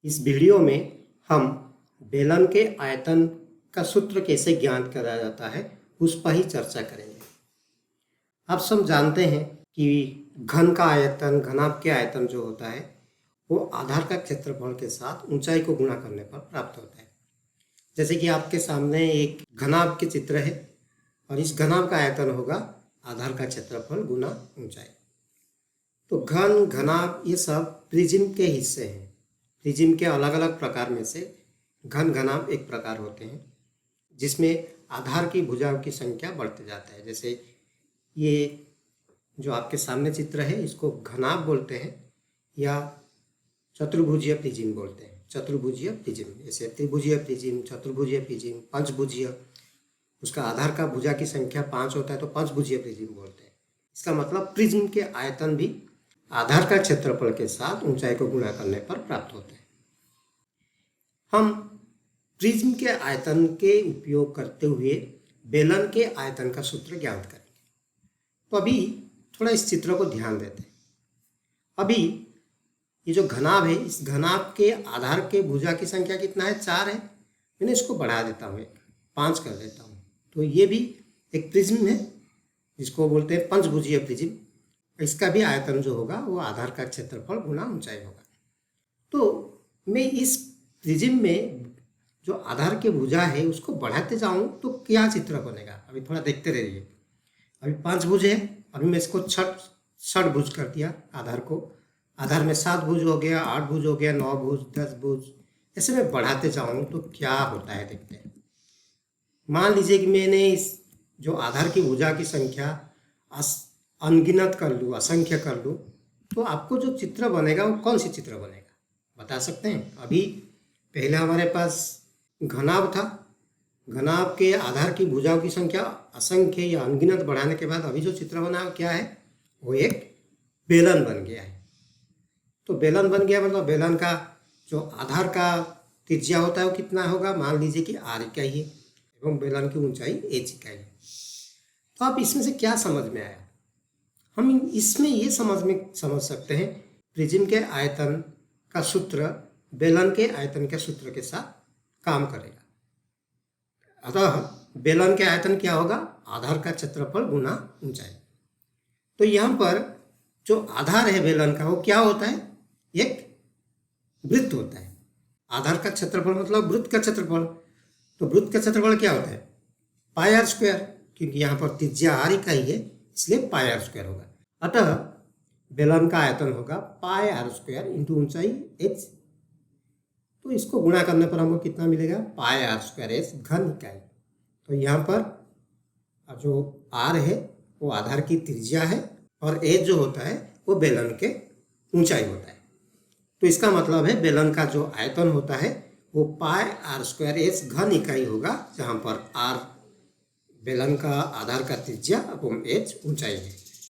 इस वीडियो में हम बेलन के आयतन का सूत्र कैसे ज्ञात करा जाता है उस पर ही चर्चा करेंगे। आप सब जानते हैं कि घन का आयतन, घनाभ के आयतन जो होता है वो आधार का क्षेत्रफल के साथ ऊंचाई को गुणा करने पर प्राप्त होता है। जैसे कि आपके सामने एक घनाभ के चित्र है और इस घनाभ का आयतन होगा आधार का क्षेत्रफल गुना ऊंचाई। तो घन, घनाभ ये सब प्रिज्म के हिस्से हैं। प्रिज्म के अलग अलग प्रकार में से घन, घनाभ एक प्रकार होते हैं जिसमें आधार की भुजाओं की संख्या बढ़ते जाता है। जैसे ये जो आपके सामने चित्र है इसको घनाभ बोलते हैं या चतुर्भुजीय प्रिज्म बोलते हैं। चतुर्भुजीय प्रिज्म जैसे त्रिभुजीय प्रिज्म, चतुर्भुजीय प्रिज्म, पंचभुजीय, उसका आधार का भुजा की संख्या 5 होता है तो पंचभुजीय प्रिज्म बोलते हैं। इसका मतलब प्रिज्म के आयतन भी आधार का क्षेत्रफल के साथ ऊंचाई को गुणा करने पर प्राप्त होते हैं। हम प्रिज्म के आयतन के उपयोग करते हुए बेलन के आयतन का सूत्र ज्ञात करेंगे। तो अभी थोड़ा इस चित्र को ध्यान देते हैं। अभी ये जो घनाभ है, इस घनाभ के आधार के भुजा की संख्या कितना है? 4 है। मैंने इसको बढ़ा देता हूँ, 5 कर देता हूँ। तो ये भी एक प्रिज्म है जिसको बोलते हैं पंचभुजीय प्रिज्म। इसका भी आयतन जो होगा वो आधार का क्षेत्रफल गुना ऊंचाई होगा। तो मैं इस प्रिज्म में जो आधार के भुजा है उसको बढ़ाते जाऊँ तो क्या चित्र बनेगा, अभी थोड़ा देखते रहिए। अभी 5 भुज है, अभी मैं इसको षटभुज कर दिया। आधार को, आधार में 7 भुज हो गया, 8 भुज हो गया, 9 भुज, 10 भुज, ऐसे मैं बढ़ाते जाऊँ तो क्या होता है देखते हैं। मान लीजिए कि मैंने इस जो आधार की भुजा की संख्या अनगिनत कर लूँ, असंख्य कर लूँ, तो आपको जो चित्र बनेगा वो कौन सी चित्र बनेगा बता सकते हैं? अभी पहले हमारे पास घनाभ था, घनाभ के आधार की भुजाओं की संख्या असंख्य या अनगिनत बढ़ाने के बाद अभी जो चित्र बना क्या है? वो एक बेलन बन गया है। तो बेलन बन गया मतलब बेलन का जो आधार का त्रिज्या होता है वो कितना होगा? मान लीजिए कि r इकाई है एवं बेलन की ऊंचाई h इकाई है। तो आप इसमें से क्या समझ में आया? हम इसमें ये समझ सकते हैं प्रिज्म के आयतन का सूत्र बेलन के आयतन के सूत्र के साथ काम करेगा। अतः बेलन के आयतन क्या होगा? आधार का क्षेत्रफल गुना ऊंचाई। तो यहाँ पर जो आधार है बेलन का वो क्या होता है? एक वृत्त होता है। आधार का क्षेत्रफल मतलब वृत्त का क्षेत्रफल। तो वृत्त का क्षेत्रफल क्या होता है? पाई आर स्क्वायर, क्योंकि यहाँ पर त्रिज्या r इकाई है इसलिए पाई आर स्क्वायर होगा। अतः बेलन का आयतन होगा पाई आर स्क्वायर इंटू ऊंचाई h। तो इसको गुणा करने पर हमको कितना मिलेगा? पाई आर स्क्वायर h घन इकाई। तो यहाँ पर जो r है वो आधार की त्रिज्या है और h जो होता है वो बेलन के ऊंचाई होता है। तो इसका मतलब है बेलन का जो आयतन होता है वो पाई आर स्क्वायर h घन इकाई होगा, जहाँ पर r बेलन का आधार का त्रिज्या एवं h ऊंचाई है।